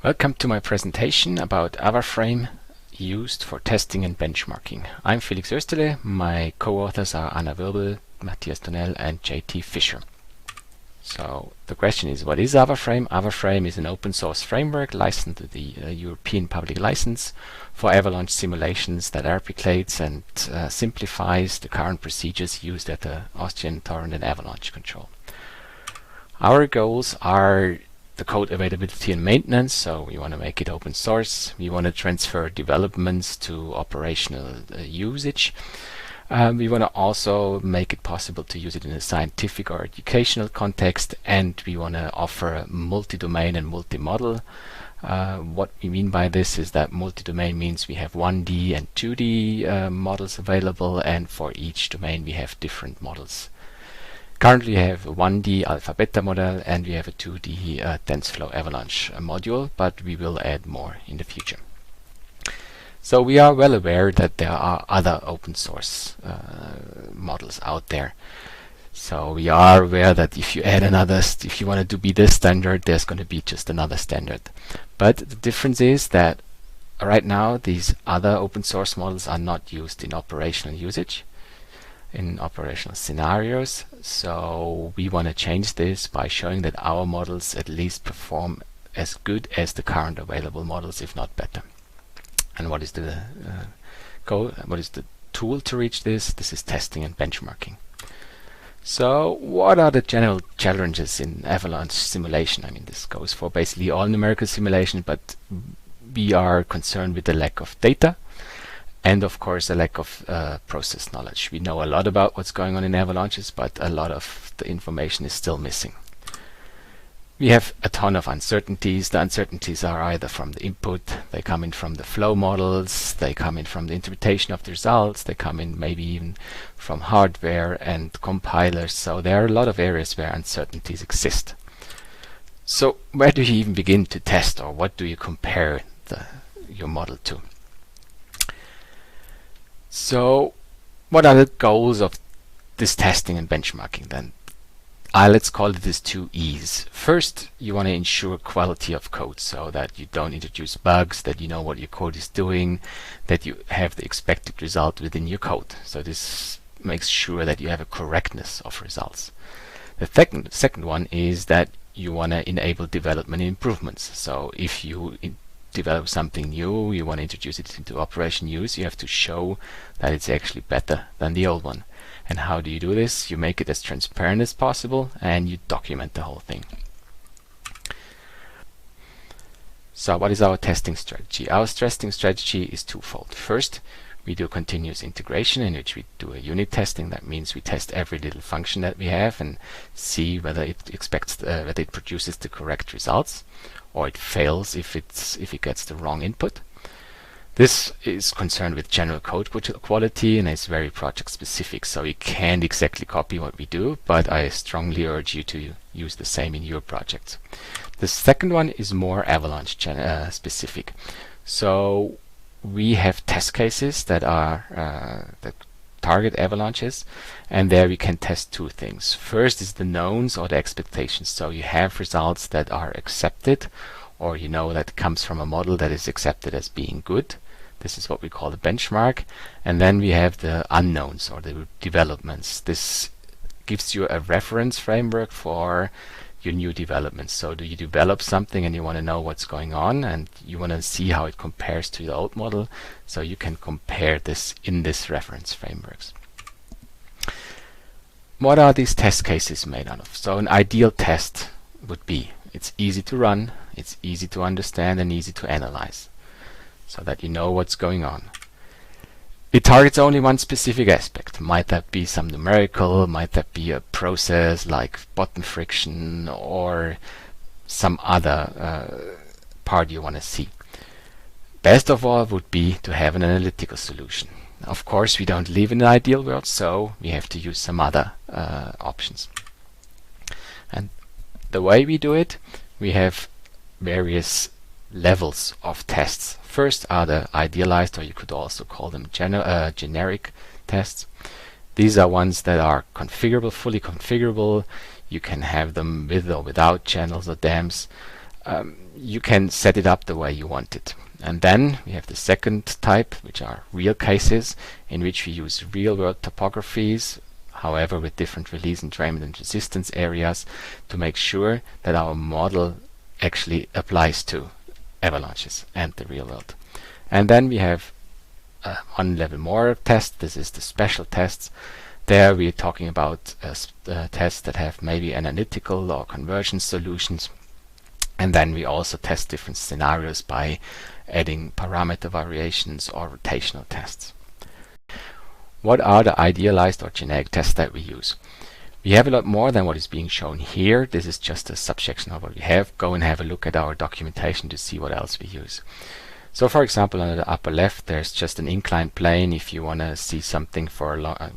Welcome to my presentation about AvaFrame used for testing and benchmarking. I'm Felix Oesterle. My co-authors are Anna Wirbel, Matthias Donnell and JT Fischer. So the question is, what is AvaFrame? AvaFrame is an open source framework licensed to the European Public License for avalanche simulations that replicates and simplifies the current procedures used at the Austrian torrent and avalanche control. Our goals are the code availability and maintenance, so we want to make it open source. We want to transfer developments to operational usage. We want to also make it possible to use it in a scientific or educational context, and we want to offer a multi-domain and multi-model. What we mean by this is that multi-domain means we have 1D and 2D models available, and for each domain we have different models. Currently we have a 1D alpha beta model and we have a 2D TensorFlow avalanche module, but we will add more in the future. So we are well aware that there are other open source models out there. So we are aware that if you add another, if you want to be this standard, there's going to be just another standard. But the difference is that right now these other open source models are not used in operational usage, in operational scenarios. So we want to change this by showing that our models at least perform as good as the current available models, if not better. And what is the goal? What is the tool to reach this? This is testing and benchmarking. So what are the general challenges in avalanche simulation? I mean, this goes for basically all numerical simulation, but we are concerned with the lack of data and of course a lack of process knowledge. We know a lot about what's going on in avalanches, but a lot of the information is still missing. We have a ton of uncertainties. The uncertainties are either from the input, they come in from the flow models, they come in from the interpretation of the results, they come in maybe even from hardware and compilers. So there are a lot of areas where uncertainties exist. So where do you even begin to test, or what do you compare your model to? So what are the goals of this testing and benchmarking then? Let's call it these two E's. First, you want to ensure quality of code so that you don't introduce bugs, that you know what your code is doing, that you have the expected result within your code. So this makes sure that you have a correctness of results. The second one is that you want to enable development improvements. So if you develop something new, you want to introduce it into operation use, you have to show that it's actually better than the old one. And how do you do this? You make it as transparent as possible and you document the whole thing. So what is our testing strategy? Our testing strategy is twofold. First, we do continuous integration, in which we do a unit testing. That means we test every little function that we have and see whether it whether it produces the correct results, or it fails if it gets the wrong input. This is concerned with general code quality and is very project specific, so you can't exactly copy what we do, but I strongly urge you to use the same in your projects. The second one is more avalanche specific. So we have test cases that are that target avalanches, and there we can test two things. First is the knowns or the expectations. So you have results that are accepted, or you know that comes from a model that is accepted as being good. This is what we call the benchmark. And then we have the unknowns or the developments. This gives you a reference framework for your new developments. So do you develop something and you want to know what's going on and you want to see how it compares to the old model, so you can compare this in this reference frameworks. What are these test cases made out of? So an ideal test would be, it's easy to run, it's easy to understand and easy to analyze, so that you know what's going on. It targets only one specific aspect. Might that be some numerical, might that be a process like bottom friction, or some other part you want to see. Best of all would be to have an analytical solution. Of course, we don't live in an ideal world, so we have to use some other options. And the way we do it, we have various levels of tests. First are the idealized, or you could also call them generic tests. These are ones that are configurable, fully configurable. You can have them with or without channels or dams. you can set it up the way you want it. And then we have the second type, which are real cases, in which we use real-world topographies, however with different release entrainment and resistance areas, to make sure that our model actually applies to avalanches and the real world. And then we have one level more test. This is the special tests. There we're talking about tests that have maybe analytical or convergence solutions. And then we also test different scenarios by adding parameter variations or rotational tests. What are the idealized or generic tests that we use? We have a lot more than what is being shown here. This is just a subsection of what we have. Go and have a look at our documentation to see what else we use. So for example, on the upper left, there's just an inclined plane. If you want to see something for a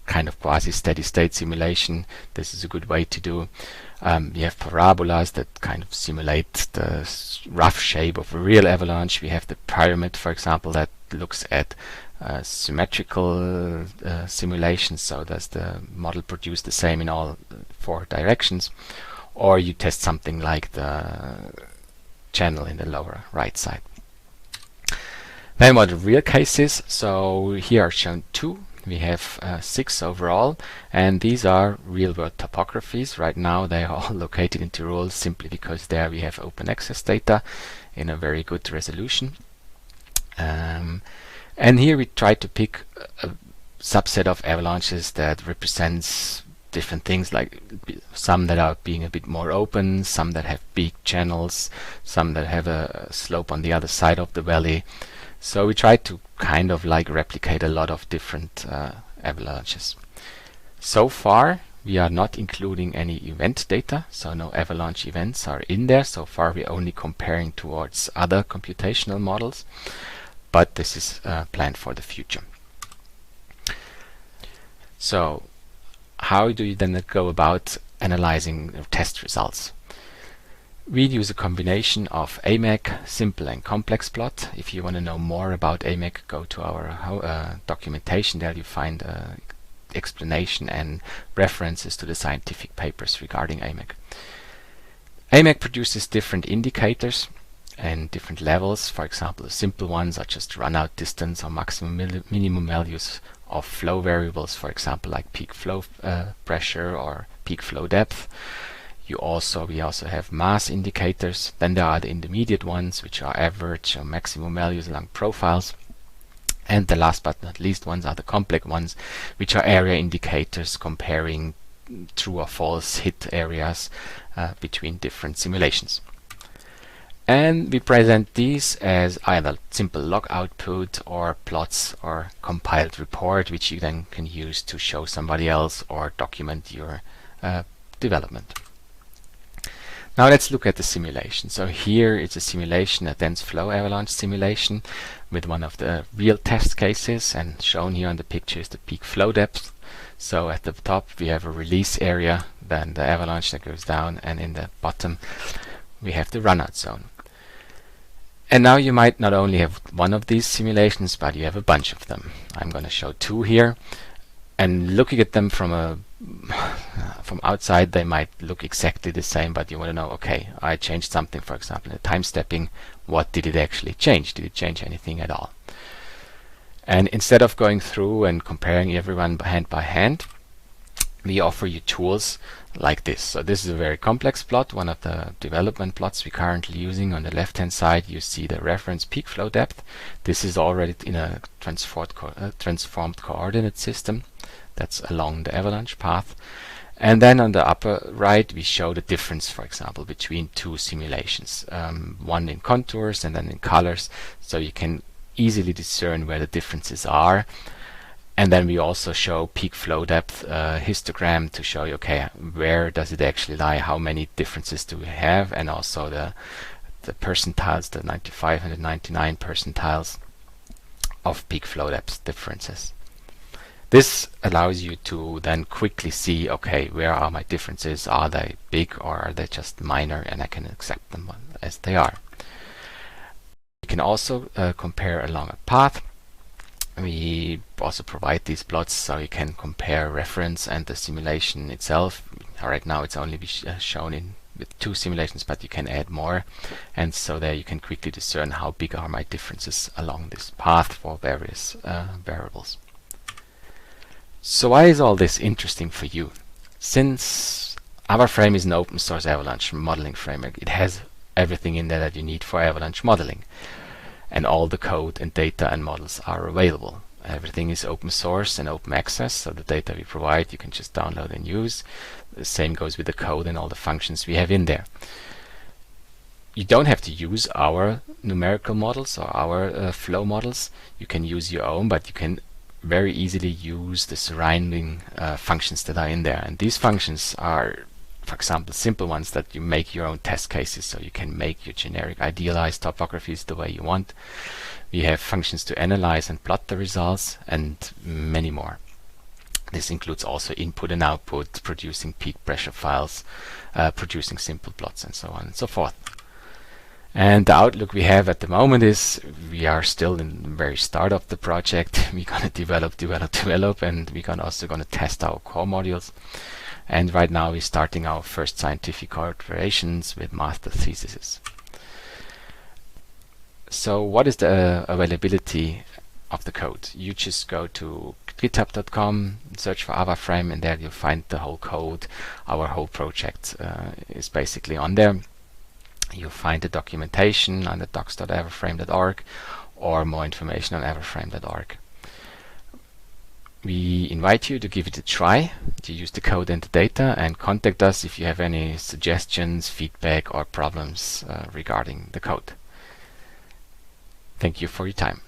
kind of quasi-steady state simulation, this is a good way to do. We have parabolas that kind of simulate the rough shape of a real avalanche. We have the pyramid, for example, that looks at symmetrical simulations, so does the model produce the same in all four directions. Or you test something like the channel in the lower right side. Then what are real cases? So here are shown 2. We have 6 overall, and these are real-world topographies. Right now they are all located in Tyrol simply because there we have open access data in a very good resolution. And here we try to pick a subset of avalanches that represents different things, like some that are being a bit more open, some that have big channels, some that have a slope on the other side of the valley. So we try to kind of like replicate a lot of different avalanches. So far we are not including any event data, so no avalanche events are in there. So far we're only comparing towards other computational models, but this is planned for the future. So how do you then go about analyzing test results? We use a combination of AMAC, simple and complex plot. If you want to know more about AMAC, go to our documentation. There you find explanation and references to the scientific papers regarding AMAC. AMAC produces different indicators and different levels. For example, the simple ones are just runout distance or maximum minimum values of flow variables, for example, like peak flow pressure or peak flow depth. We also have mass indicators. Then there are the intermediate ones, which are average or maximum values along profiles. And the last but not least ones are the complex ones, which are area indicators comparing true or false hit areas between different simulations. And we present these as either simple log output or plots or compiled report, which you then can use to show somebody else or document your development. Now let's look at the simulation. So here it's a simulation, a dense flow avalanche simulation with one of the real test cases, and shown here on the picture is the peak flow depth. So at the top we have a release area, then the avalanche that goes down, and in the bottom we have the runout zone. And now you might not only have one of these simulations, but you have a bunch of them. I'm going to show 2 here. And looking at them from outside, they might look exactly the same, but you want to know, okay, I changed something, for example, in the time stepping. What did it actually change? Did it change anything at all? And instead of going through and comparing everyone hand by hand, we offer you tools like this. So this is a very complex plot, one of the development plots we're currently using. On the left hand side you see the reference peak flow depth. This is already in a transformed coordinate system that's along the avalanche path. And then on the upper right we show the difference, for example, between 2 simulations, one in contours and then in colors, so you can easily discern where the differences are. And then we also show peak flow depth histogram to show you, okay, where does it actually lie, how many differences do we have, and also the percentiles, the 95 and the 99 percentiles of peak flow depth differences. This allows you to then quickly see, okay, where are my differences? Are they big or are they just minor, and I can accept them as they are. You can also compare along a path. We also provide these plots so you can compare reference and the simulation itself. Right now it's only shown in with 2 simulations, but you can add more, and so there you can quickly discern how big are my differences along this path for various variables. So why is all this interesting for you? Since AvaFrame is an open source avalanche modeling framework, it has everything in there that you need for avalanche modeling, and all the code and data and models are available. Everything is open source and open access, so the data we provide you can just download and use. The same goes with the code and all the functions we have in there. You don't have to use our numerical models or our flow models. You can use your own, but you can very easily use the surrounding functions that are in there. And these functions are, for example, simple ones that you make your own test cases, so you can make your generic idealized topographies the way you want. We have functions to analyze and plot the results, and many more. This includes also input and output, producing peak pressure files, producing simple plots, and so on and so forth. And the outlook we have at the moment is we are still in the very start of the project. We're going to develop, and we're also going to test our core modules. And right now we're starting our first scientific collaborations with master theses. So what is the availability of the code? You just go to github.com, search for AvaFrame, and there you'll find the whole code. Our whole project is basically on there. You'll find the documentation on the docs.avaframe.org or more information on avaframe.org. We invite you to give it a try, to use the code and the data, and contact us if you have any suggestions, feedback or problems regarding the code. Thank you for your time.